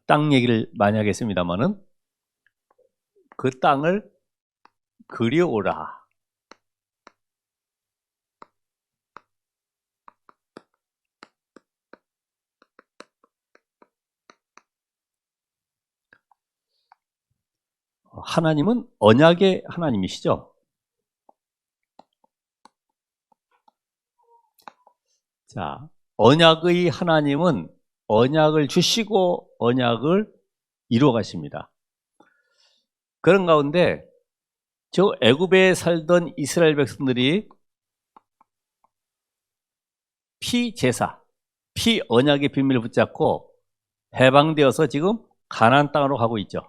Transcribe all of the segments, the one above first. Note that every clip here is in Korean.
땅 얘기를 많이 하겠습니다만은 그 땅을 그려오라. 하나님은 언약의 하나님이시죠. 자, 언약의 하나님은 언약을 주시고 언약을 이루어 가십니다. 그런 가운데 저 애굽에 살던 이스라엘 백성들이 피제사, 피언약의 비밀을 붙잡고 해방되어서 지금 가나안 땅으로 가고 있죠.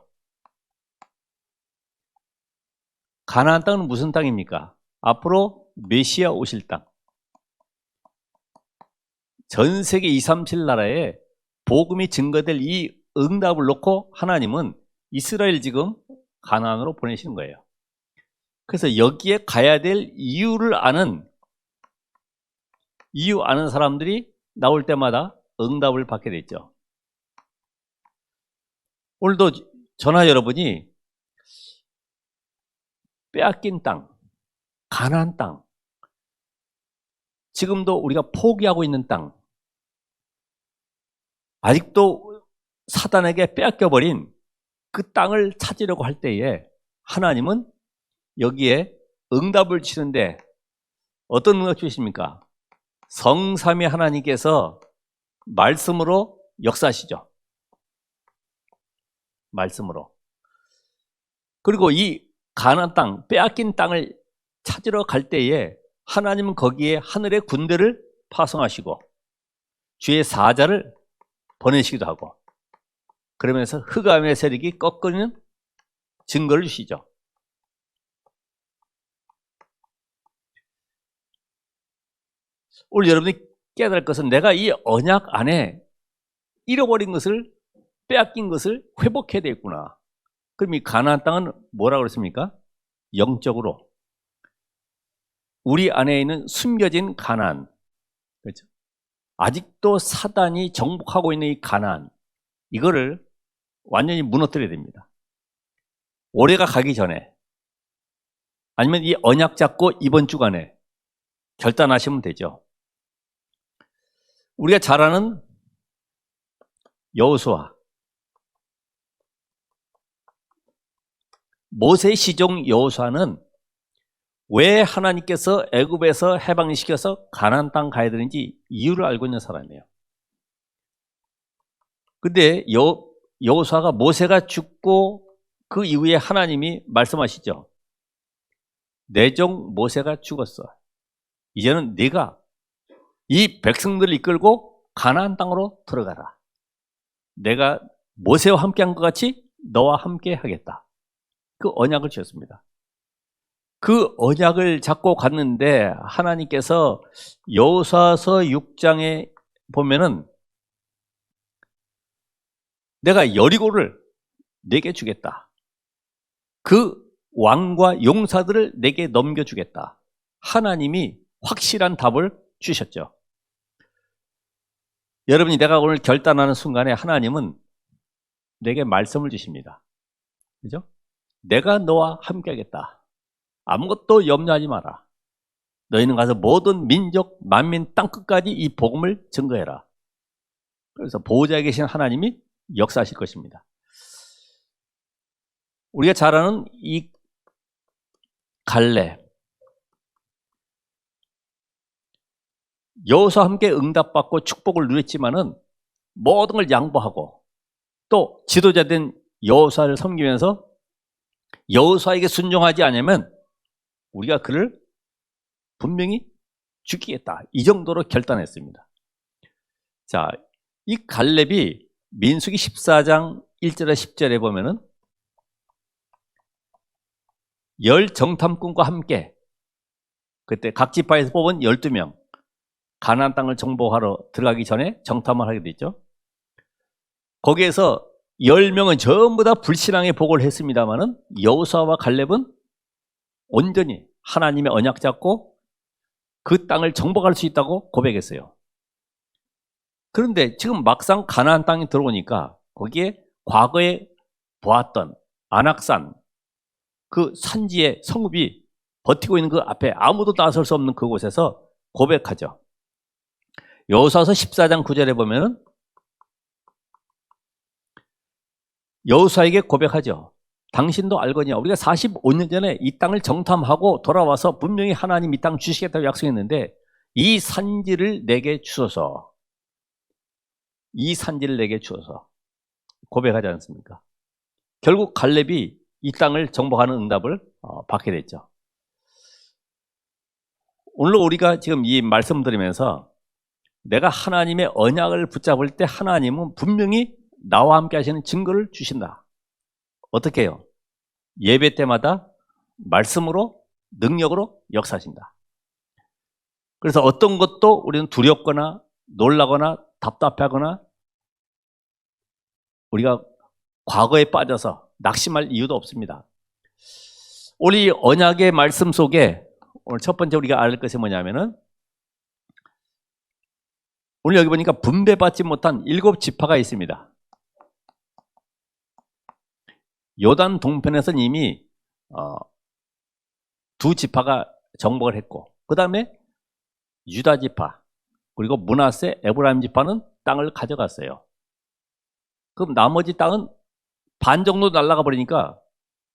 가나안 땅은 무슨 땅입니까? 앞으로 메시아 오실 땅. 전 세계 237 나라에 복음이 증거될 이 응답을 놓고 하나님은 이스라엘 지금 가나안으로 보내시는 거예요. 그래서 여기에 가야 될 이유 아는 사람들이 나올 때마다 응답을 받게 됐죠. 오늘도 저나 여러분이 빼앗긴 땅, 가나안 땅, 지금도 우리가 포기하고 있는 땅, 아직도 사단에게 빼앗겨버린 그 땅을 찾으려고 할 때에 하나님은 여기에 응답을 주시는데 어떤 응답 주십니까? 성삼위 하나님께서 말씀으로 역사하시죠. 말씀으로. 그리고 이 가나안 땅, 빼앗긴 땅을 찾으러 갈 때에 하나님은 거기에 하늘의 군대를 파송하시고 주의 사자를 보내시기도 하고 그러면서 흑암의 세력이 꺾이는 증거를 주시죠. 오늘 여러분이 깨달을 것은 내가 이 언약 안에 잃어버린 것을, 빼앗긴 것을 회복해야 되겠구나. 그럼 이 가나안 땅은 뭐라고 그랬습니까? 영적으로 우리 안에 있는 숨겨진 가나안, 그렇죠? 아직도 사단이 정복하고 있는 이 가나안, 이거를 완전히 무너뜨려야 됩니다. 올해가 가기 전에 아니면 이 언약 잡고 이번 주간에 결단하시면 되죠. 우리가 잘 아는 여호수아, 모세의 시종 여호수아는 왜 하나님께서 애굽에서 해방시켜서 가나안 땅 가야 되는지 이유를 알고 있는 사람이에요. 근데 여호수아가 모세가 죽고 그 이후에 하나님이 말씀하시죠. 내 종 모세가 죽었어. 이제는 네가 이 백성들을 이끌고 가나안 땅으로 들어가라. 내가 모세와 함께한 것 같이 너와 함께 하겠다. 그 언약을 주셨습니다. 그 언약을 잡고 갔는데 하나님께서 여호수아서 6장에 보면은 내가 여리고를 내게 주겠다. 그 왕과 용사들을 내게 넘겨주겠다. 하나님이 확실한 답을 주셨죠. 여러분이 내가 오늘 결단하는 순간에 하나님은 내게 말씀을 주십니다. 그죠? 내가 너와 함께 하겠다. 아무것도 염려하지 마라. 너희는 가서 모든 민족, 만민, 땅끝까지 이 복음을 증거해라. 그래서 보호자에 계신 하나님이 역사하실 것입니다. 우리가 잘 아는 이 갈렙, 여호수아와 함께 응답받고 축복을 누렸지만은 모든 걸 양보하고 또 지도자된 여호수아를 섬기면서 여호수아에게 순종하지 않으면 우리가 그를 분명히 죽이겠다. 이 정도로 결단했습니다. 자, 이 갈렙이 민수기 14장 1절에 10절에 보면은 열 정탐꾼과 함께 그때 각 지파에서 뽑은 12명 가나안 땅을 정복하러 들어가기 전에 정탐을 하게 됐죠. 거기에서 10명은 전부 다 불신앙의 보고를 했습니다마는 여호수아와 갈렙은 온전히 하나님의 언약 잡고 그 땅을 정복할 수 있다고 고백했어요. 그런데 지금 막상 가나안 땅에 들어오니까 거기에 과거에 보았던 안악산 그 산지의 성읍이 버티고 있는 그 앞에 아무도 나설 수 없는 그곳에서 고백하죠. 여호수아서 14장 9절에 보면은 여호수아에게 고백하죠. 당신도 알거니와 우리가 45년 전에 이 땅을 정탐하고 돌아와서 분명히 하나님 이 땅 주시겠다고 약속했는데 이 산지를 내게 주소서. 이 산지를 내게 주소서. 고백하지 않습니까? 결국 갈렙이 이 땅을 정복하는 응답을 받게 됐죠. 오늘 우리가 지금 이 말씀 드리면서 내가 하나님의 언약을 붙잡을 때 하나님은 분명히 나와 함께 하시는 증거를 주신다. 어떻게 해요? 예배 때마다 말씀으로 능력으로 역사하신다. 그래서 어떤 것도 우리는 두렵거나 놀라거나 답답하거나 우리가 과거에 빠져서 낙심할 이유도 없습니다. 오늘 이 언약의 말씀 속에 오늘 첫 번째 우리가 알 것이 뭐냐면은 오늘 여기 보니까 분배받지 못한 7지파가 있습니다. 요단 동편에서는 이미 2지파가 정복을 했고 그 다음에 유다 지파 그리고 므낫세 에브라임 지파는 땅을 가져갔어요. 그럼 나머지 땅은 반 정도 날아가 버리니까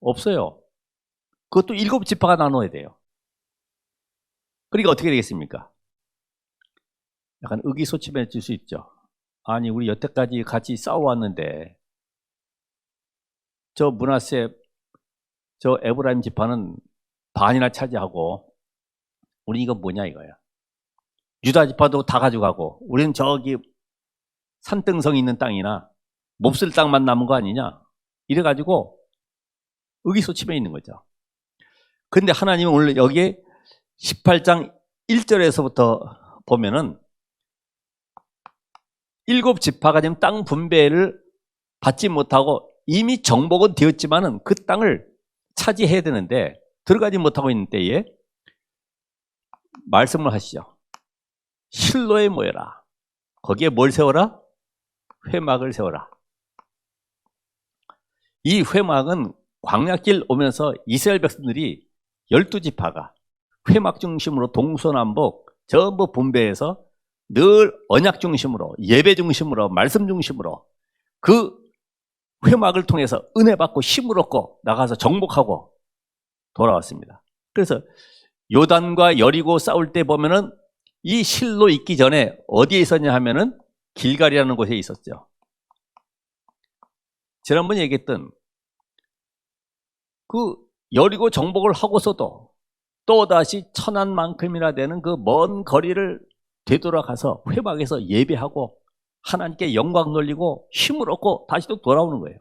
없어요. 그것도 7지파가 나눠야 돼요. 그러니까 어떻게 되겠습니까? 약간 의기소침해질 수 있죠. 아니 우리 여태까지 같이 싸워왔는데 저 므낫세 저 에브라임 지파는 반이나 차지하고 우리 이거 뭐냐 이거야. 유다 지파도 다 가져가고 우리는 저기 산등성이 있는 땅이나 몹쓸 땅만 남은 거 아니냐 이래가지고 의기소침해 있는 거죠. 근데 하나님은 오늘 여기에 18장 1절에서부터 보면은 7지파가 지금 땅 분배를 받지 못하고 이미 정복은 되었지만은 그 땅을 차지해야 되는데 들어가지 못하고 있는 때에 말씀을 하시죠. 실로에 모여라. 거기에 뭘 세워라? 회막을 세워라. 이 회막은 광야길 오면서 이스라엘 백성들이 12지파가 회막 중심으로 동서남북 전부 분배해서 늘 언약 중심으로 예배 중심으로 말씀 중심으로 그 회막을 통해서 은혜 받고 힘을 얻고 나가서 정복하고 돌아왔습니다. 그래서 요단과 여리고 싸울 때 보면은 이 실로 있기 전에 어디에 있었냐 하면은 길갈이라는 곳에 있었죠. 지난번에 얘기했던 그 여리고 정복을 하고서도 또다시 천안만큼이나 되는 그 먼 거리를 되돌아가서 회막에서 예배하고 하나님께 영광 돌리고 힘을 얻고 다시 또 돌아오는 거예요.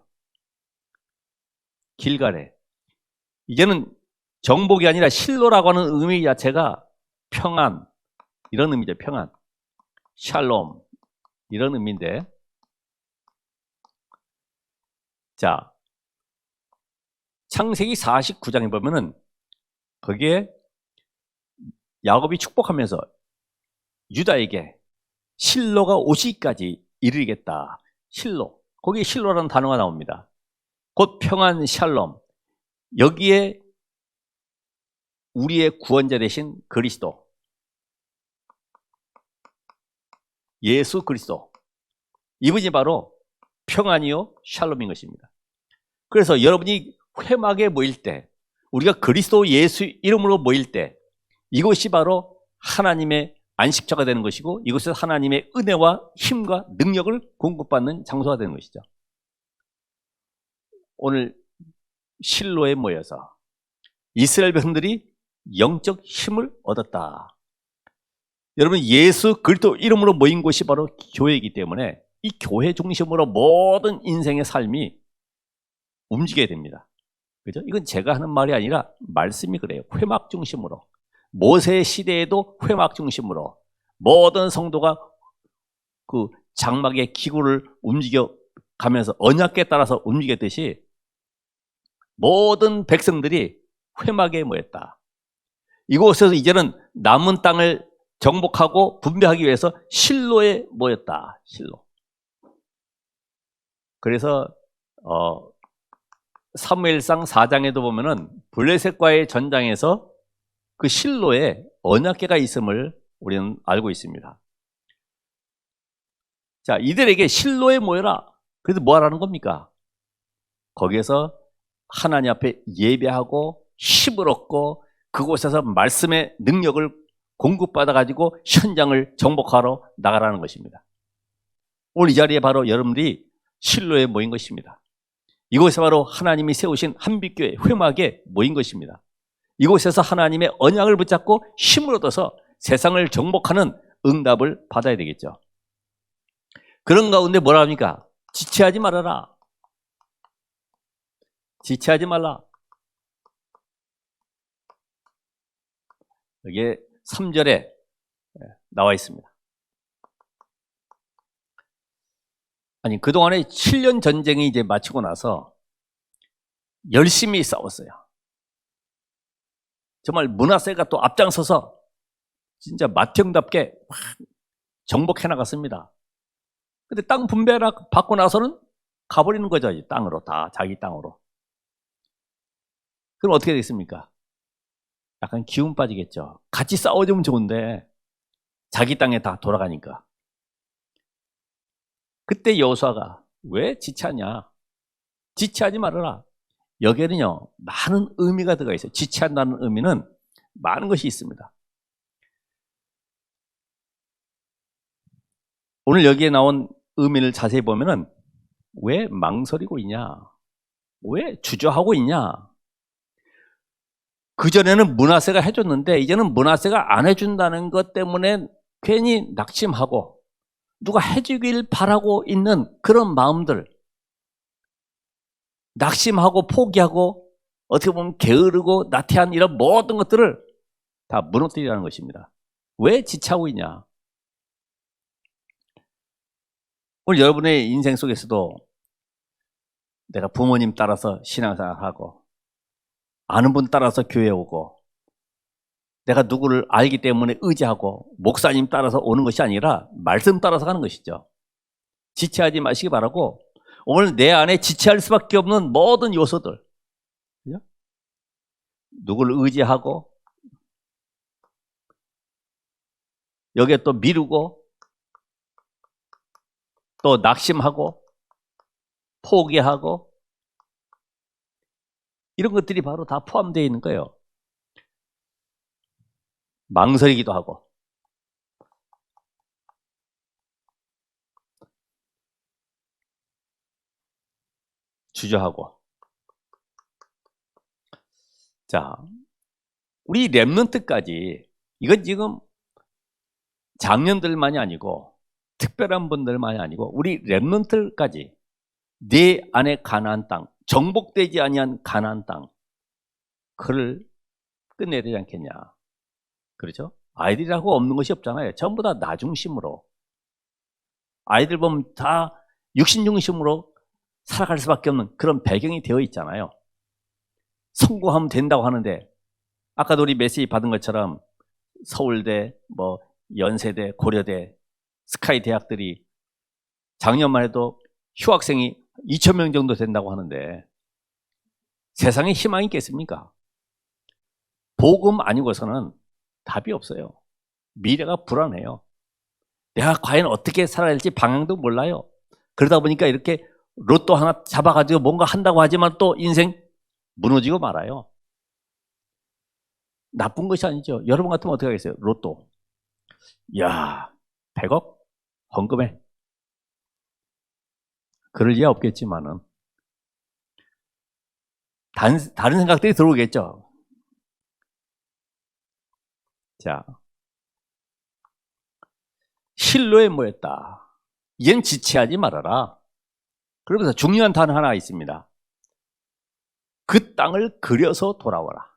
길갈에. 이제는 정복이 아니라 실로라고 하는 의미 자체가 평안 이런 의미죠. 평안. 샬롬 이런 의미인데 자 창세기 49장에 보면은 거기에 야곱이 축복하면서 유다에게 실로가 오시기까지 이르겠다. 실로. 거기에 실로라는 단어가 나옵니다. 곧 평안 샬롬. 여기에 우리의 구원자 되신 그리스도. 예수 그리스도. 이분이 바로 평안이요 샬롬인 것입니다. 그래서 여러분이 회막에 모일 때 우리가 그리스도 예수 이름으로 모일 때 이것이 바로 하나님의 안식처가 되는 것이고 이곳에서 하나님의 은혜와 힘과 능력을 공급받는 장소가 되는 것이죠. 오늘 실로에 모여서 이스라엘 백성들이 영적 힘을 얻었다. 여러분 예수 그리스도 이름으로 모인 곳이 바로 교회이기 때문에 이 교회 중심으로 모든 인생의 삶이 움직여야 됩니다. 그죠? 이건 제가 하는 말이 아니라 말씀이 그래요. 회막 중심으로. 모세 시대에도 회막 중심으로 모든 성도가 그 장막의 기구를 움직여 가면서 언약궤에 따라서 움직였듯이 모든 백성들이 회막에 모였다. 이곳에서 이제는 남은 땅을 정복하고 분배하기 위해서 실로에 모였다. 실로. 그래서 사무엘상 4장에도 보면은 블레셋과의 전장에서 그 실로에 언약궤가 있음을 우리는 알고 있습니다. 자, 이들에게 실로에 모여라. 그래서 뭐 하라는 겁니까? 거기에서 하나님 앞에 예배하고 힘을 얻고 그곳에서 말씀의 능력을 공급받아가지고 현장을 정복하러 나가라는 것입니다. 오늘 이 자리에 바로 여러분들이 실로에 모인 것입니다. 이곳에 바로 하나님이 세우신 한빛교회 회막에 모인 것입니다. 이곳에서 하나님의 언약을 붙잡고 힘을 얻어서 세상을 정복하는 응답을 받아야 되겠죠. 그런 가운데 뭐라 합니까? 지체하지 말아라. 지체하지 말라. 여기에 3절에 나와 있습니다. 아니, 그동안에 7년 전쟁이 이제 마치고 나서 열심히 싸웠어요. 정말 므낫세가 또 앞장서서 진짜 맏형답게 정복해 나갔습니다. 근데 땅 분배를 받고 나서는 가버리는 거죠. 이 땅으로, 다 자기 땅으로. 그럼 어떻게 되겠습니까? 약간 기운 빠지겠죠. 같이 싸워주면 좋은데 자기 땅에 다 돌아가니까. 그때 여호수아가 왜 지체하냐? 지체하지 말아라. 여기에는요, 많은 의미가 들어가 있어요. 지체한다는 의미는 많은 것이 있습니다. 오늘 여기에 나온 의미를 자세히 보면은 왜 망설이고 있냐? 왜 주저하고 있냐? 그전에는 므낫세가 해줬는데 이제는 므낫세가 안 해준다는 것 때문에 괜히 낙심하고 누가 해주길 바라고 있는 그런 마음들, 낙심하고 포기하고 어떻게 보면 게으르고 나태한 이런 모든 것들을 다 무너뜨리라는 것입니다. 왜 지체하고 있냐? 오늘 여러분의 인생 속에서도 내가 부모님 따라서 신앙생활하고 아는 분 따라서 교회 오고 내가 누구를 알기 때문에 의지하고 목사님 따라서 오는 것이 아니라 말씀 따라서 가는 것이죠. 지체하지 마시기 바라고 오늘 내 안에 지체할 수밖에 없는 모든 요소들, 그죠? 누구를 의지하고 여기에 또 미루고 또 낙심하고 포기하고 이런 것들이 바로 다 포함되어 있는 거예요. 망설이기도 하고 주저하고. 자, 우리 렘넌트까지 이건 지금 장년들만이 아니고 특별한 분들만이 아니고 우리 렘넌트까지 내 안에 가나안 땅, 정복되지 아니한 가나안 땅, 그를 끝내야 되지 않겠냐. 그렇죠? 아이들이라고 없는 것이 없잖아요. 전부 다 나 중심으로. 아이들 보면 다 육신 중심으로 살아갈 수밖에 없는 그런 배경이 되어 있잖아요. 성공하면 된다고 하는데 아까도 우리 메시지 받은 것처럼 서울대, 뭐 연세대, 고려대, 스카이 대학들이 작년만 해도 휴학생이 2,000명 정도 된다고 하는데 세상에 희망이 있겠습니까? 복음 아니고서는 답이 없어요. 미래가 불안해요. 내가 과연 어떻게 살아야 할지 방향도 몰라요. 그러다 보니까 이렇게 로또 하나 잡아가지고 뭔가 한다고 하지만 또 인생 무너지고 말아요. 나쁜 것이 아니죠. 여러분 같으면 어떻게 하겠어요? 로또. 야, 100억? 헌금해. 그럴 리가 없겠지만은 다른 생각들이 들어오겠죠. 자, 실로에 모였다. 이젠 지체하지 말아라. 그러면서 중요한 단어 하나 있습니다. 그 땅을 그려서 돌아와라.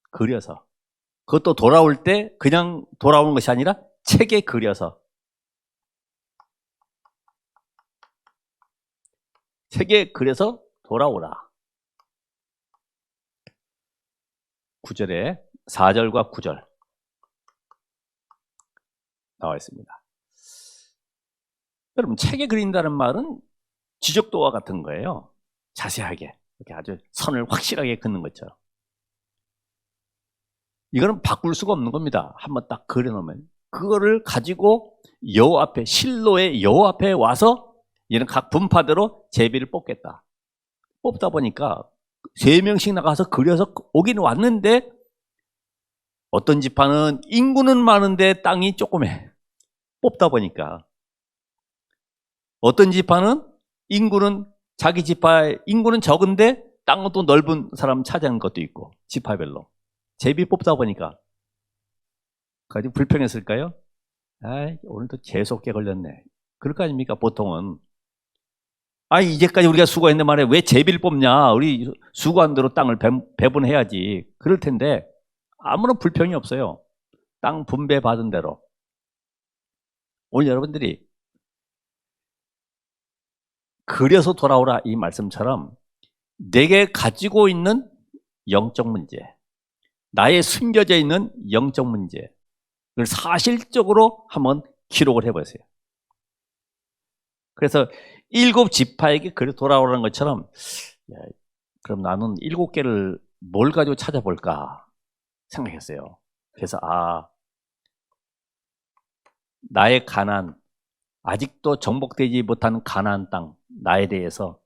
그려서. 그것도 돌아올 때 그냥 돌아오는 것이 아니라 책에 그려서. 책에 그려서 돌아오라. 9절에 4절과 9절 나와 있습니다. 여러분, 책에 그린다는 말은 지적도와 같은 거예요. 자세하게 이렇게 아주 선을 확실하게 긋는 것처럼. 이거는 바꿀 수가 없는 겁니다. 한번 딱 그려놓으면. 그거를 가지고 여호와 앞에, 실로의 여호와 앞에 와서 이런 각 분파대로 제비를 뽑겠다. 뽑다 보니까 3명씩 나가서 그려서 오긴 왔는데 어떤 지파는 인구는 많은데 땅이 조그매. 뽑다 보니까. 어떤 지파는 인구는 자기 지파의 인구는 적은데 땅은 또 넓은 사람 차지하는 것도 있고 지파별로. 제비 뽑다 보니까 가지고 불평했을까요? 아이, 오늘도 재수없게 걸렸네. 그럴 거 아닙니까? 보통은. 아, 이제까지 우리가 수고했는데 말이야. 왜 제비를 뽑냐? 우리 수고한 대로 땅을 배분해야지. 그럴 텐데 아무런 불평이 없어요. 땅 분배 받은 대로. 오늘 여러분들이 그려서 돌아오라 이 말씀처럼 내게 가지고 있는 영적 문제, 나의 숨겨져 있는 영적 문제, 그걸 사실적으로 한번 기록을 해보세요. 그래서 7지파에게 그려 돌아오라는 것처럼, 야, 그럼 나는 7개를 뭘 가지고 찾아볼까 생각했어요. 그래서 나의 가난, 아직도 정복되지 못한 가나안 땅, 나에 대해서,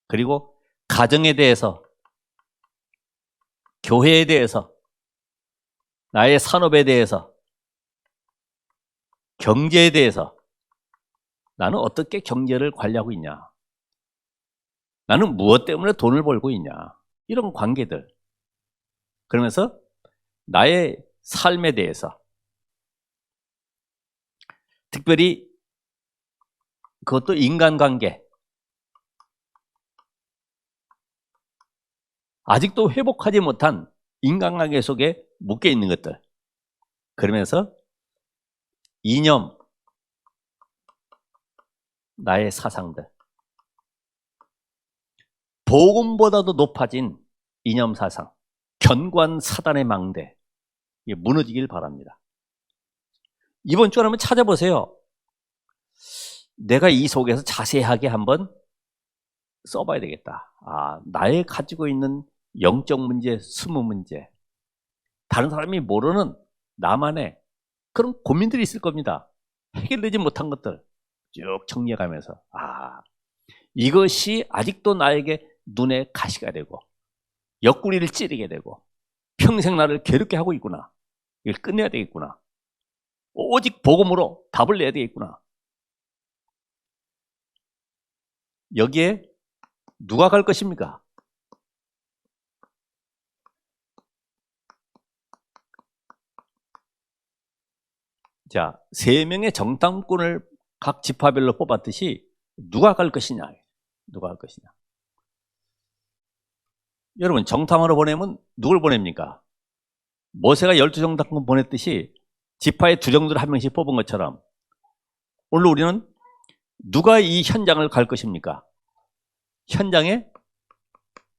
그리고 가정에 대해서, 교회에 대해서, 나의 산업에 대해서, 경제에 대해서, 나는 어떻게 경제를 관리하고 있냐? 나는 무엇 때문에 돈을 벌고 있냐? 이런 관계들. 그러면서 나의 삶에 대해서, 특별히 그것도 인간관계, 아직도 회복하지 못한 인간관계 속에 묶여 있는 것들. 그러면서 이념, 나의 사상들, 복음보다도 높아진 이념 사상, 견고한 사단의 망대, 이게 무너지길 바랍니다. 이번 주에 한번 찾아보세요. 내가 이 속에서 자세하게 한번 써봐야 되겠다. 나의 가지고 있는 영적 문제, 수무 문제, 다른 사람이 모르는 나만의 그런 고민들이 있을 겁니다. 해결되지 못한 것들 쭉 정리해가면서 이것이 아직도 나에게 눈에 가시가 되고 옆구리를 찌르게 되고 평생 나를 괴롭게 하고 있구나. 이걸 끝내야 되겠구나. 오직 복음으로 답을 내야 되겠구나. 여기에 누가 갈 것입니까? 자, 3명의 정탐꾼을 각 지파별로 뽑았듯이 누가 갈 것이냐? 누가 갈 것이냐? 여러분, 정탐하러 보내면 누굴 보냅니까? 모세가 12정탐꾼 보냈듯이 지파의 2정도를 1명씩 뽑은 것처럼 오늘 우리는 누가 이 현장을 갈 것입니까? 현장에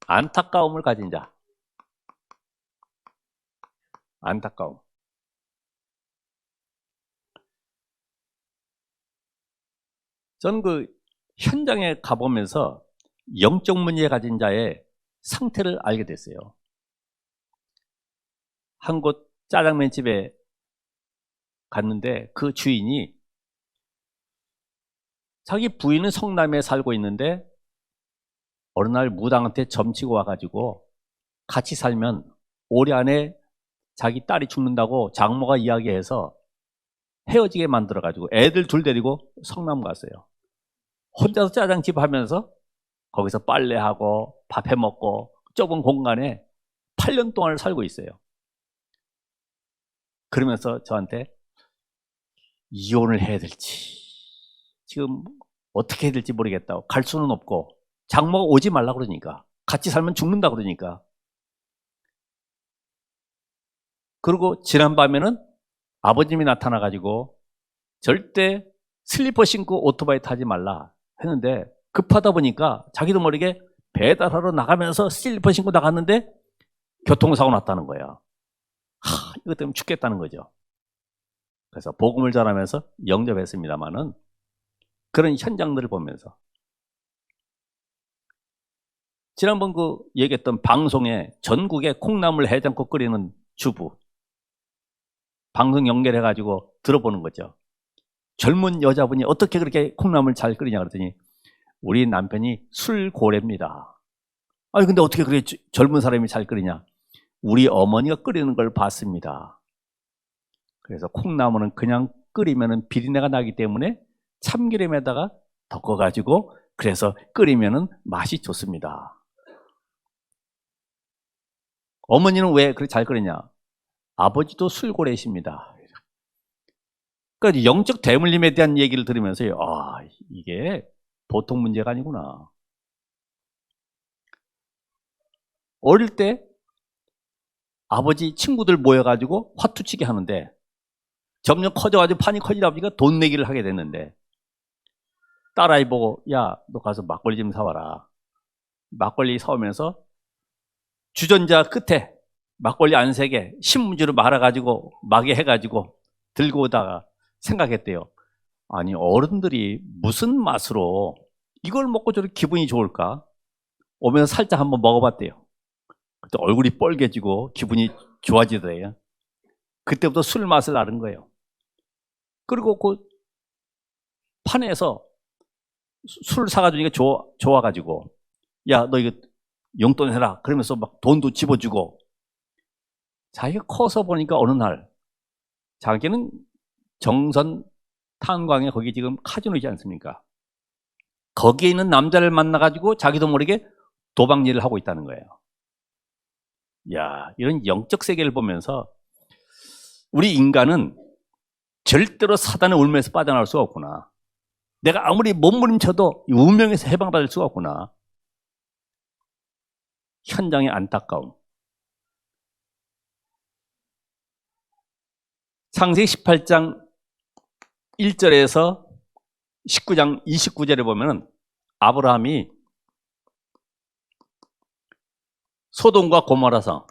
안타까움을 가진 자. 안타까움. 저는 그 현장에 가보면서 영적 문제 가진 자의 상태를 알게 됐어요. 한 곳 짜장면 집에 갔는데 그 주인이 자기 부인은 성남에 살고 있는데 어느 날 무당한테 점치고 와가지고 같이 살면 올해 안에 자기 딸이 죽는다고 장모가 이야기해서 헤어지게 만들어가지고 애들 2 데리고 성남 갔어요. 혼자서 짜장집 하면서 거기서 빨래하고 밥 해먹고 좁은 공간에 8년 동안 살고 있어요. 그러면서 저한테 이혼을 해야 될지 지금 어떻게 해야 될지 모르겠다고, 갈 수는 없고 장모가 오지 말라 그러니까, 같이 살면 죽는다 그러니까. 그리고 지난밤에는 아버님이 나타나가지고 절대 슬리퍼 신고 오토바이 타지 말라 했는데 급하다 보니까 자기도 모르게 배달하러 나가면서 슬리퍼 신고 나갔는데 교통사고 났다는 거야. 이것 때문에 죽겠다는 거죠. 그래서 복음을 전하면서 영접했습니다마는 그런 현장들을 보면서 지난번 그 얘기했던 방송에 전국에 콩나물 해장국 끓이는 주부 방송 연결해가지고 들어보는 거죠. 젊은 여자분이 어떻게 그렇게 콩나물 잘 끓이냐 그랬더니 우리 남편이 술고래입니다. 아니 근데 어떻게 그렇게 젊은 사람이 잘 끓이냐? 우리 어머니가 끓이는 걸 봤습니다. 그래서 콩나물은 그냥 끓이면 비린내가 나기 때문에 참기름에다가 덮어가지고 그래서 끓이면 맛이 좋습니다. 어머니는 왜 그렇게 잘 끓이냐? 아버지도 술고래이십니다. 그러니까 영적 대물림에 대한 얘기를 들으면서 이게 보통 문제가 아니구나. 어릴 때 아버지 친구들 모여가지고 화투치기 하는데 점점 커져가지고 판이 커지다 보니까 돈 내기를 하게 됐는데 딸아이 보고 야, 너 가서 막걸리 좀 사와라. 막걸리 사오면서 주전자 끝에 막걸리 안 세게 신문지로 말아가지고 마개 해가지고 들고 오다가 생각했대요. 아니 어른들이 무슨 맛으로 이걸 먹고 저렇게 기분이 좋을까? 오면서 살짝 한번 먹어봤대요. 그때 얼굴이 뻘개지고 기분이 좋아지더래요. 그때부터 술 맛을 아는 거예요. 그리고 그 판에서 술 사가주니까 좋아가지고 야, 너 이거 용돈 해라. 그러면서 막 돈도 집어주고 자기가 커서 보니까 어느 날 자기는 정선 탄광에 거기 지금 카지노이지 않습니까? 거기에 있는 남자를 만나가지고 자기도 모르게 도박 일을 하고 있다는 거예요. 야, 이런 영적 세계를 보면서 우리 인간은 절대로 사단의 울매에서 빠져나올 수가 없구나. 내가 아무리 몸부림쳐도 이 운명에서 해방받을 수가 없구나. 현장의 안타까움. 창세기 18장 1절에서 19장 29절에 보면은 아브라함이 소돔과 고모라성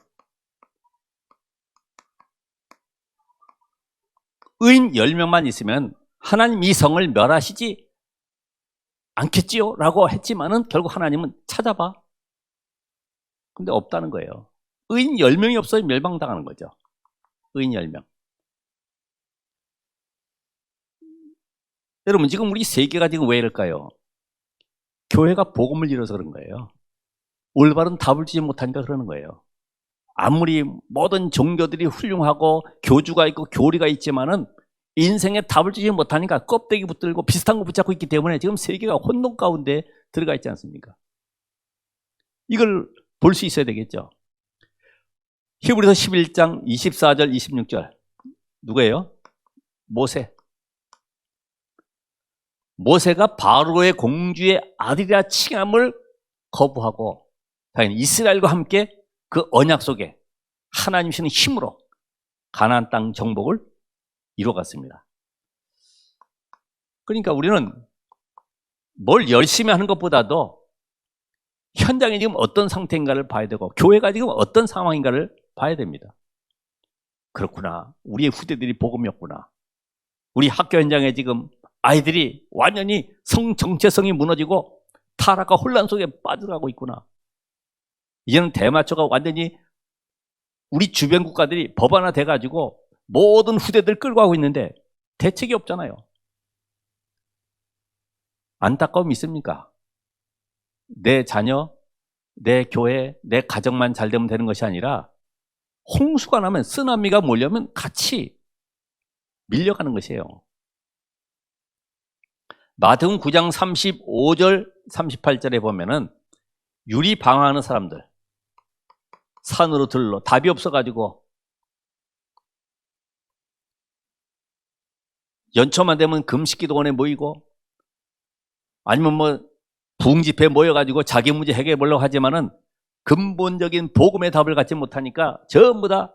의인 10명만 있으면 하나님 이 성을 멸하시지 않겠지요? 라고 했지만은 결국 하나님은 찾아봐. 근데 없다는 거예요. 의인 10명이 없어야 멸망당하는 거죠. 의인 10명. 여러분 지금 우리 세계가 지금 왜 이럴까요? 교회가 복음을 잃어서 그런 거예요. 올바른 답을 주지 못하니까 그러는 거예요. 아무리 모든 종교들이 훌륭하고 교주가 있고 교리가 있지만은 인생에 답을 주지 못하니까 껍데기 붙들고 비슷한 거 붙잡고 있기 때문에 지금 세계가 혼돈 가운데 들어가 있지 않습니까? 이걸 볼 수 있어야 되겠죠. 히브리서 11장 24절 26절 누구예요? 모세. 모세가 바로의 공주의 아들이라 칭함을 거부하고 당연히 이스라엘과 함께 그 언약 속에 하나님 주시는 힘으로 가나안 땅 정복을 이루어갔습니다. 그러니까 우리는 뭘 열심히 하는 것보다도 현장이 지금 어떤 상태인가를 봐야 되고 교회가 지금 어떤 상황인가를 봐야 됩니다. 그렇구나. 우리의 후대들이 복음이 없구나. 우리 학교 현장에 지금 아이들이 완전히 성 정체성이 무너지고 타락과 혼란 속에 빠져가고 있구나. 이제는 대마초가 완전히 우리 주변 국가들이 법안화 돼가지고 모든 후대들 끌고 가고 있는데 대책이 없잖아요. 안타까움이 있습니까? 내 자녀, 내 교회, 내 가정만 잘 되면 되는 것이 아니라 홍수가 나면 쓰나미가 몰려면 같이 밀려가는 것이에요. 마태복음 9장 35절 38절에 보면은 유리 방황하는 사람들 산으로 들러 답이 없어가지고 연초만 되면 금식기도원에 모이고 아니면 뭐 부흥집회에 모여가지고 자기 문제 해결해 보려고 하지만은 근본적인 복음의 답을 갖지 못하니까 전부 다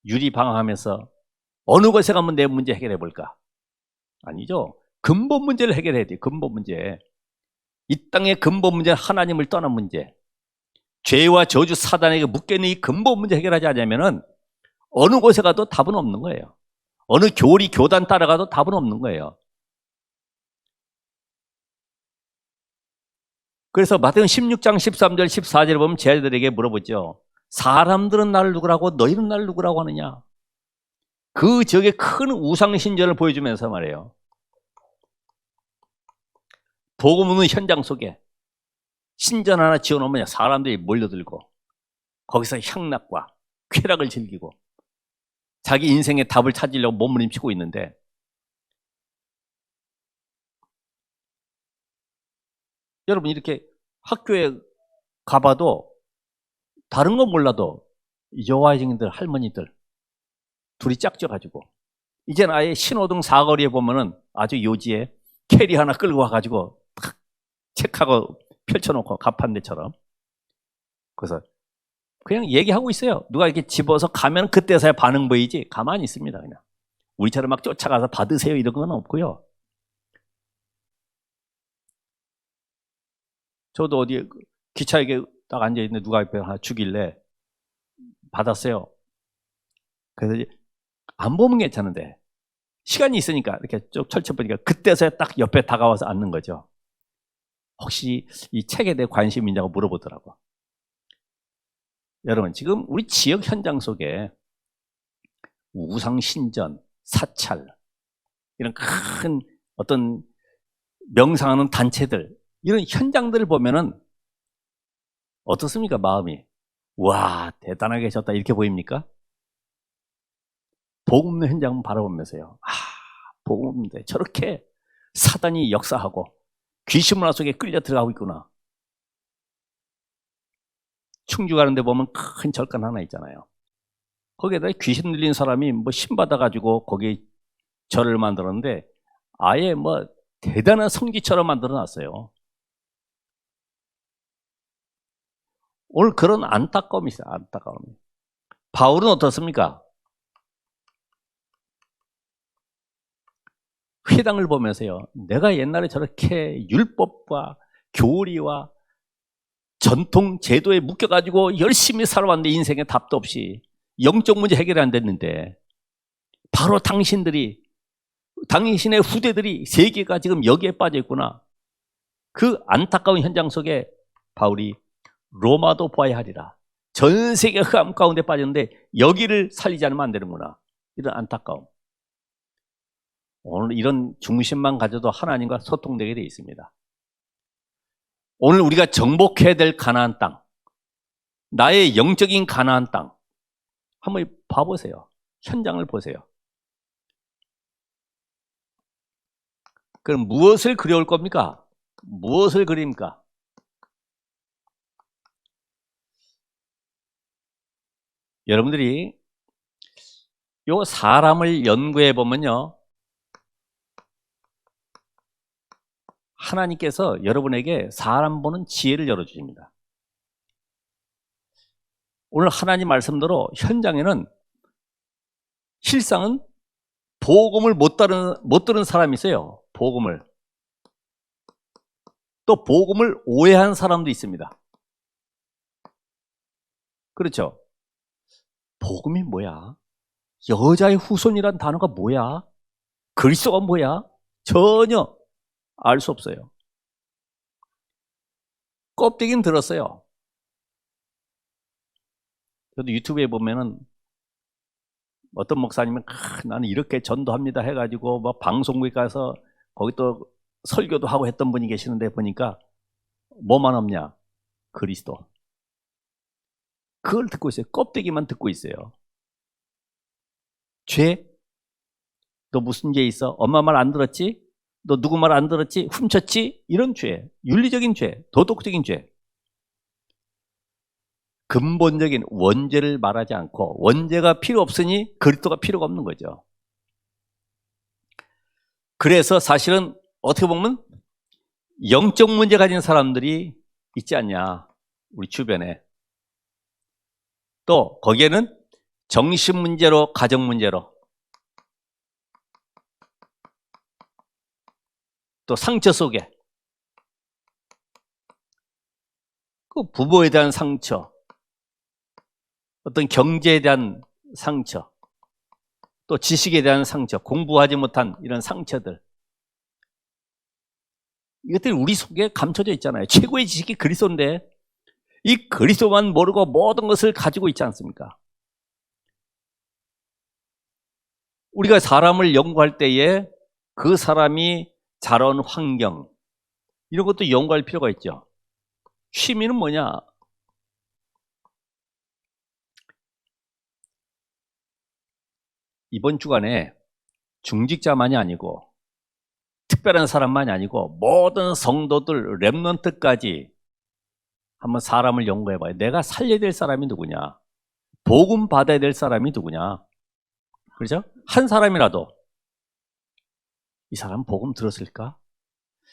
유리방황하면서 어느 곳에 가면 내 문제 해결해 볼까? 아니죠. 근본 문제를 해결해야 돼요. 근본 문제. 이 땅의 근본 문제는 하나님을 떠난 문제. 죄와 저주 사단에게 묶여있는 이 근본 문제 해결하지 않으면은 어느 곳에 가도 답은 없는 거예요. 어느 교리, 교단 따라가도 답은 없는 거예요. 그래서 마태복음 16장 13절 14절에 보면 제자들에게 물어보죠. 사람들은 나를 누구라고 너희는 나를 누구라고 하느냐. 그 지역에 큰 우상신전을 보여주면서 말해요. 복음 없는 현장 속에 신전 하나 지어놓으면 사람들이 몰려들고 거기서 향락과 쾌락을 즐기고 자기 인생의 답을 찾으려고 몸부림치고 있는데, 여러분 이렇게 학교에 가봐도 다른 건 몰라도 여아생들 할머니들 둘이 짝져가지고 이제는 아예 신호등 사거리에 보면은 아주 요지에 캐리 하나 끌고 와가지고 탁 책하고 펼쳐놓고 가판대처럼, 그래서 그냥 얘기하고 있어요. 누가 이렇게 집어서 가면 그때서야 반응 보이지 가만히 있습니다. 그냥 우리처럼 막 쫓아가서 받으세요 이런 건 없고요. 저도 어디에 기차역에 딱 앉아있는데 누가 옆에 하나 주길래 받았어요. 그래서 이제 안 보면 괜찮은데 시간이 있으니까 이렇게 쭉 펼쳐보니까 그때서야 딱 옆에 다가와서 앉는 거죠. 혹시 이 책에 대해 관심이 있냐고 물어보더라고. 여러분 지금 우리 지역 현장 속에 우상신전, 사찰 이런 큰 어떤 명상하는 단체들 이런 현장들을 보면은 어떻습니까? 마음이 와 대단하게 계셨다 이렇게 보입니까? 복음 없는 현장을 바라보면서요, 복음 없는데 저렇게 사단이 역사하고 귀신 문화 속에 끌려 들어가고 있구나. 충주 가는 데 보면 큰 절간 하나 있잖아요. 거기에다 귀신 들린 사람이 뭐 신 받아가지고 거기 절을 만들었는데 아예 뭐 대단한 성지처럼 만들어 놨어요. 오늘 그런 안타까움이 있어요. 안타까움이. 바울은 어떻습니까? 회당을 보면서요, 내가 옛날에 저렇게 율법과 교리와 전통 제도에 묶여가지고 열심히 살아왔는데 인생에 답도 없이 영적 문제 해결이 안 됐는데 바로 당신의 후대들이 세계가 지금 여기에 빠져 있구나. 그 안타까운 현장 속에 바울이 로마도 보아야 하리라. 전 세계가 흑암 가운데 빠졌는데 여기를 살리지 않으면 안 되는구나. 이런 안타까움. 오늘 이런 중심만 가져도 하나님과 소통되게 되어 있습니다. 오늘 우리가 정복해야 될 가나안 땅, 나의 영적인 가나안 땅 한번 봐보세요. 현장을 보세요. 그럼 무엇을 그려올 겁니까? 무엇을 그립니까? 여러분들이 요 사람을 연구해 보면요, 하나님께서 여러분에게 사람 보는 지혜를 열어주십니다. 오늘 하나님 말씀대로 현장에는 실상은 복음을 못 들은 사람이 있어요. 복음을. 또 복음을 오해한 사람도 있습니다. 그렇죠? 복음이 뭐야? 여자의 후손이란 단어가 뭐야? 그리스도가 뭐야? 전혀 알 수 없어요. 껍데기는 들었어요. 저도 유튜브에 보면은 어떤 목사님은 나는 이렇게 전도합니다 해가지고 뭐 방송국에 가서 거기 또 설교도 하고 했던 분이 계시는데 보니까 뭐만 없냐? 그리스도. 그걸 듣고 있어요. 껍데기만 듣고 있어요. 죄? 너 무슨 죄 있어? 엄마 말 안 들었지? 너 누구 말 안 들었지? 훔쳤지? 이런 죄, 윤리적인 죄, 도덕적인 죄. 근본적인 원죄를 말하지 않고 원죄가 필요 없으니 그리스도가 필요가 없는 거죠. 그래서 사실은 어떻게 보면 영적 문제 가진 사람들이 있지 않냐, 우리 주변에. 또 거기에는 정신 문제로, 가정 문제로, 또 상처 속에 그 부부에 대한 상처, 어떤 경제에 대한 상처, 또 지식에 대한 상처, 공부하지 못한 이런 상처들, 이것들이 우리 속에 감춰져 있잖아요. 최고의 지식이 그리스도인데 이 그리스도만 모르고 모든 것을 가지고 있지 않습니까? 우리가 사람을 연구할 때에 그 사람이 자란 환경 이런 것도 연구할 필요가 있죠. 취미는 뭐냐? 이번 주간에 중직자만이 아니고 특별한 사람만이 아니고 모든 성도들 렘넌트까지 한번 사람을 연구해봐요. 내가 살려야 될 사람이 누구냐? 복음 받아야 될 사람이 누구냐? 그렇죠? 한 사람이라도 이 사람 복음 들었을까?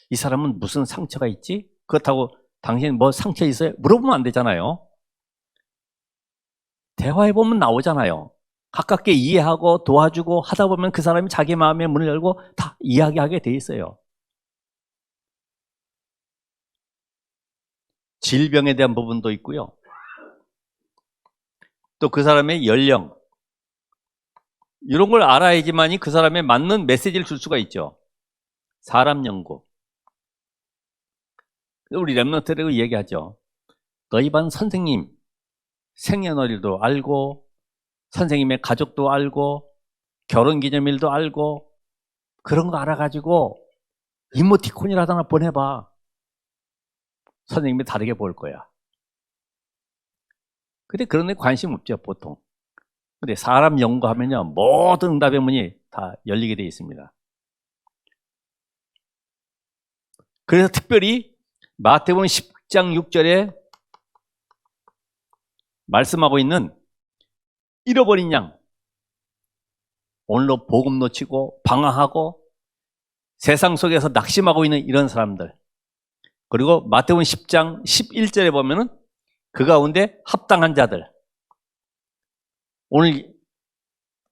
이 사람은 무슨 상처가 있지? 그렇다고 당신 뭐 상처 있어요? 물어보면 안 되잖아요. 대화해보면 나오잖아요. 가깝게 이해하고 도와주고 하다 보면 그 사람이 자기 마음의 문을 열고 다 이야기하게 돼 있어요. 질병에 대한 부분도 있고요. 또 그 사람의 연령 이런 걸 알아야지만이 그 사람에 맞는 메시지를 줄 수가 있죠. 사람 연구. 우리 렘넌트라고 얘기하죠. 너희 반 선생님 생년월일도 알고 선생님의 가족도 알고 결혼기념일도 알고 그런 거 알아가지고 이모티콘이라도 하나 보내봐. 선생님이 다르게 볼 거야. 근데 그런 데 관심 없죠, 보통. 근데 사람 연구하면요, 모든 응답의 문이 다 열리게 되어 있습니다. 그래서 특별히 마태복음 10장 6절에 말씀하고 있는 잃어버린 양, 오늘로 복음 놓치고 방황하고 세상 속에서 낙심하고 있는 이런 사람들, 그리고 마태복음 10장 11절에 보면은 그 가운데 합당한 자들, 오늘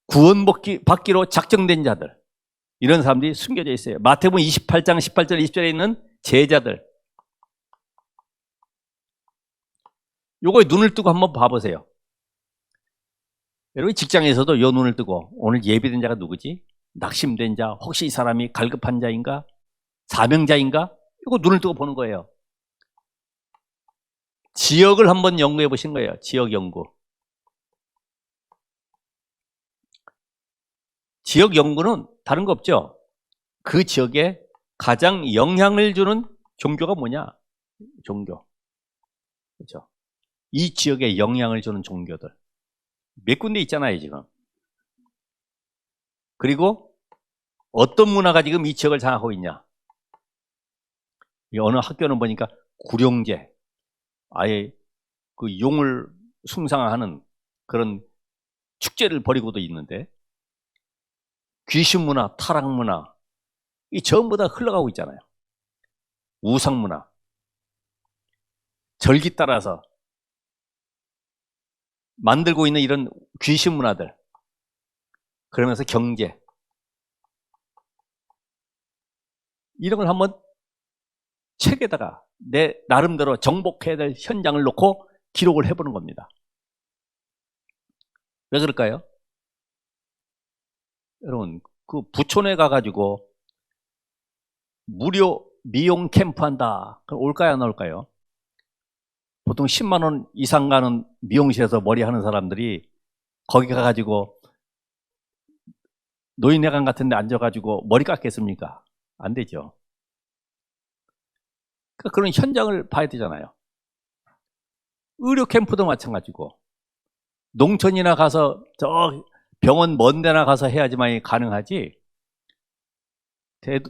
구원받기로 작정된 자들, 이런 사람들이 숨겨져 있어요. 마태복음 28장 18절 20절에 있는 제자들, 요거에 눈을 뜨고 한번 봐보세요. 여러분 직장에서도 요 눈을 뜨고 오늘 예비된 자가 누구지? 낙심된 자, 혹시 이 사람이 갈급한 자인가? 사명자인가? 이거 눈을 뜨고 보는 거예요. 지역을 한번 연구해 보신 거예요. 지역 연구. 지역 연구는 다른 거 없죠. 그 지역에 가장 영향을 주는 종교가 뭐냐? 종교. 그렇죠. 이 지역에 영향을 주는 종교들. 몇 군데 있잖아요, 지금. 그리고 어떤 문화가 지금 이 지역을 장악하고 있냐? 어느 학교는 보니까 구룡제, 아예 그 용을 숭상하는 그런 축제를 벌이고도 있는데, 귀신 문화, 타락 문화, 이 전부 다 흘러가고 있잖아요. 우상 문화. 절기 따라서 만들고 있는 이런 귀신 문화들. 그러면서 경제. 이런 걸 한번 책에다가 내 나름대로 정복해야 될 현장을 놓고 기록을 해보는 겁니다. 왜 그럴까요? 여러분, 그 부촌에 가가지고 무료 미용 캠프 한다. 그럼 올까요, 안 올까요? 보통 10만 원 이상 가는 미용실에서 머리 하는 사람들이 거기 가가지고 노인회관 같은 데 앉아가지고 머리 깎겠습니까? 안 되죠. 그러니까 그런 현장을 봐야 되잖아요. 의료 캠프도 마찬가지고 농촌이나 가서 저 병원 먼 데나 가서 해야지만 가능하지.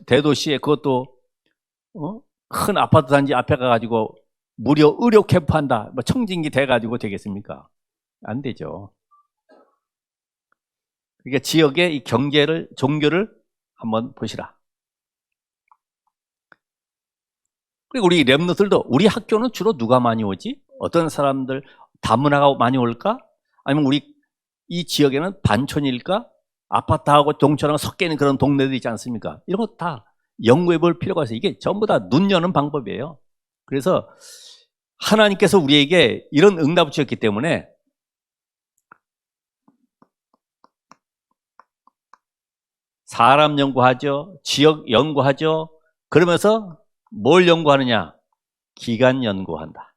대도시에 그것도 큰 아파트 단지 앞에 가가지고 무료 의료 캠프 한다. 뭐 청진기 돼가지고 되겠습니까? 안 되죠. 그러니까 지역의 이 경제를, 종교를 한번 보시라. 그리고 우리 렘너들도 우리 학교는 주로 누가 많이 오지? 어떤 사람들 다문화가 많이 올까? 아니면 우리 이 지역에는 반촌일까? 아파트하고 동촌하고 섞여 있는 그런 동네들 있지 않습니까? 이런 거 다 연구해 볼 필요가 있어요. 이게 전부 다 눈 여는 방법이에요. 그래서 하나님께서 우리에게 이런 응답을 주셨기 때문에 사람 연구하죠. 지역 연구하죠. 그러면서 뭘 연구하느냐? 기간 연구한다.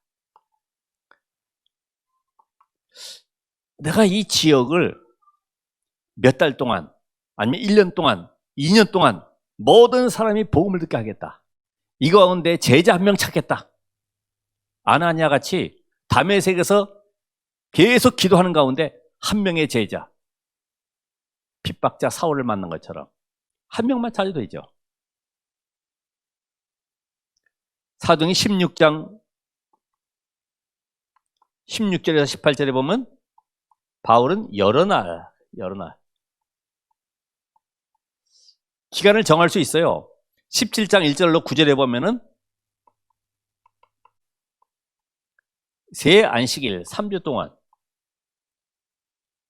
내가 이 지역을 몇 달 동안, 아니면 1년 동안, 2년 동안 모든 사람이 복음을 듣게 하겠다. 이거 가운데 제자 한 명 찾겠다. 아나니아 같이 다메섹에서 계속 기도하는 가운데 한 명의 제자, 핍박자 사울을 만난 것처럼 한 명만 찾아도 되죠. 사도행전 16장 16절에서 18절에 보면 바울은 여러 날 기간을 정할 수 있어요. 17장 1절로 9절에 보면은 새 안식일 3주 동안,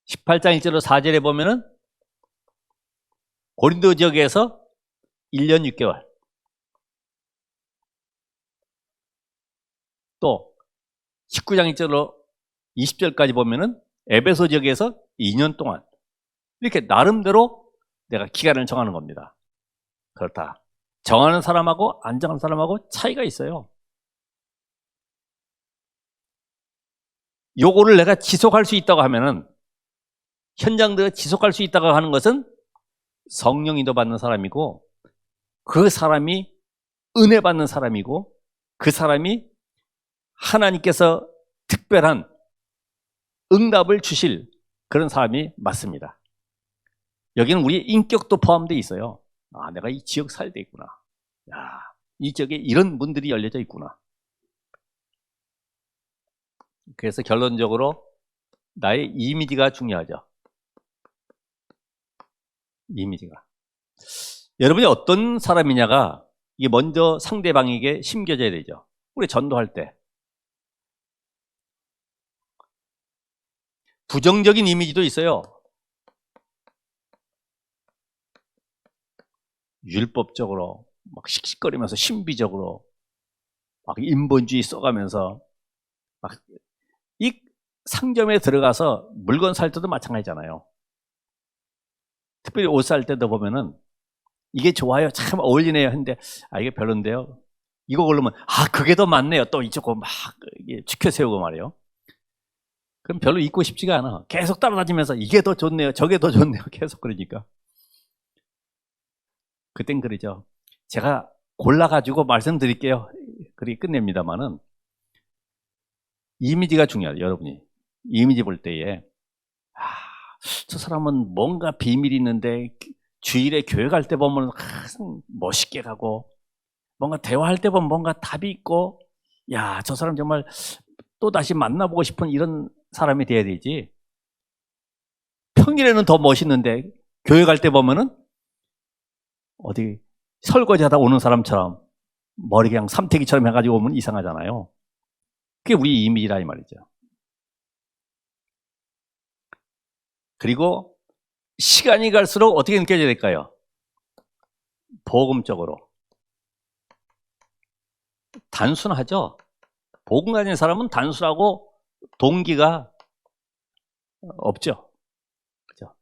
18장 1절로 4절에 보면은 고린도 지역에서 1년 6개월, 또 19장 1절로 20절까지 보면은 에베소 지역에서 2년 동안, 이렇게 나름대로 내가 기간을 정하는 겁니다. 그렇다. 정하는 사람하고 안 정하는 사람하고 차이가 있어요. 요거를 내가 지속할 수 있다고 하면은, 현장들을 지속할 수 있다고 하는 것은 성령 인도 받는 사람이고, 그 사람이 은혜 받는 사람이고, 그 사람이 하나님께서 특별한 응답을 주실 그런 사람이 맞습니다. 여기는 우리의 인격도 포함되어 있어요. 아, 내가 이 지역 살야 되겠구나. 야, 이 지역에 이런 문들이 열려져 있구나. 그래서 결론적으로 나의 이미지가 중요하죠. 이미지가. 여러분이 어떤 사람이냐가 이게 먼저 상대방에게 심겨져야 되죠. 우리 전도할 때. 부정적인 이미지도 있어요. 율법적으로 막 씩씩거리면서 신비적으로 막 인본주의 써가면서 막 이 상점에 들어가서 물건 살 때도 마찬가지잖아요. 특별히 옷 살 때도 보면은 이게 좋아요, 참 어울리네요 했는데 아 이게 별론데요. 이거 고르면 아 그게 더 맞네요. 또 이쪽으로 막 치켜 세우고 말이에요. 그럼 별로 입고 싶지가 않아. 계속 따라다니면서 이게 더 좋네요, 저게 더 좋네요. 계속 그러니까. 그땐 그러죠. 제가 골라가지고 말씀드릴게요. 그렇게 끝냅니다만은 이미지가 중요해요. 여러분이 이미지 볼 때에 저 사람은 뭔가 비밀이 있는데 주일에 교회 갈 때 보면 멋있게 가고 뭔가 대화할 때 보면 뭔가 답이 있고 야, 저 사람 정말 또 다시 만나보고 싶은 이런 사람이 돼야 되지. 평일에는 더 멋있는데 교회 갈 때 보면은 어디 설거지하다 오는 사람처럼 머리 그냥 삼태기처럼 해가지고 오면 이상하잖아요. 그게 우리 이미지라 이 말이죠. 그리고 시간이 갈수록 어떻게 느껴져야 될까요? 복음적으로. 단순하죠? 복음 가진 사람은 단순하고 동기가 없죠. 그죠?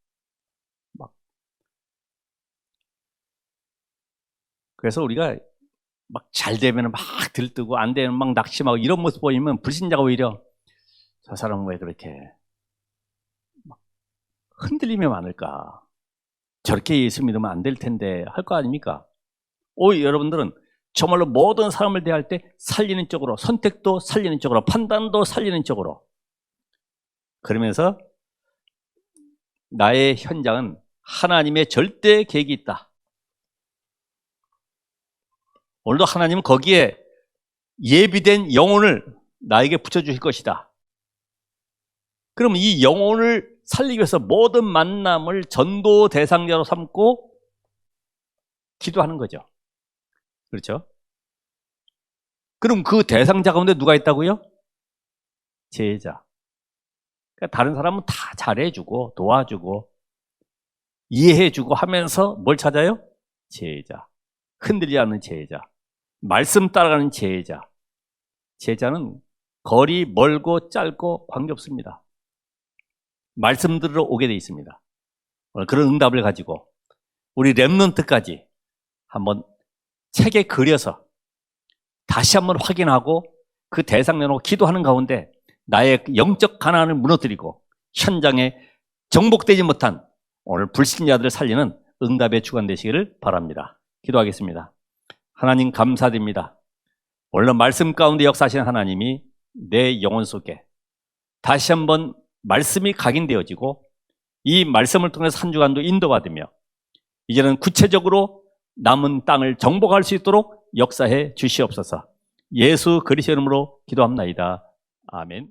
그래서 우리가 막 잘 되면 막 들뜨고 안 되면 막 낙심하고 이런 모습 보이면 불신자가 오히려 저 사람은 왜 그렇게 막 흔들림이 많을까? 저렇게 예수 믿으면 안 될 텐데 할 거 아닙니까? 여러분들은 정말로 모든 사람을 대할 때 살리는 쪽으로, 선택도 살리는 쪽으로, 판단도 살리는 쪽으로. 그러면서 나의 현장은 하나님의 절대 계획이 있다. 오늘도 하나님은 거기에 예비된 영혼을 나에게 붙여주실 것이다. 그럼 이 영혼을 살리기 위해서 모든 만남을 전도 대상자로 삼고 기도하는 거죠. 그렇죠? 그럼 그 대상자 가운데 누가 있다고요? 제자. 그러니까 다른 사람은 다 잘해주고 도와주고 이해해주고 하면서 뭘 찾아요? 제자. 흔들리지 않는 제자. 말씀 따라가는 제자. 제자는 거리 멀고 짧고 관계없습니다. 말씀 들으러 오게 돼 있습니다. 그런 응답을 가지고 우리 렘넌트까지 한번 책에 그려서 다시 한번 확인하고 그 대상 내놓고 기도하는 가운데 나의 영적 가난을 무너뜨리고 현장에 정복되지 못한 오늘 불신자들을 살리는 응답의 주간 되시기를 바랍니다. 기도하겠습니다. 하나님 감사드립니다. 오늘 말씀 가운데 역사하시는 하나님이 내 영혼 속에 다시 한번 말씀이 각인되어지고 이 말씀을 통해서 한 주간도 인도받으며 이제는 구체적으로 남은 땅을 정복할 수 있도록 역사해 주시옵소서. 예수 그리스도의 이름으로 기도합나이다. 아멘.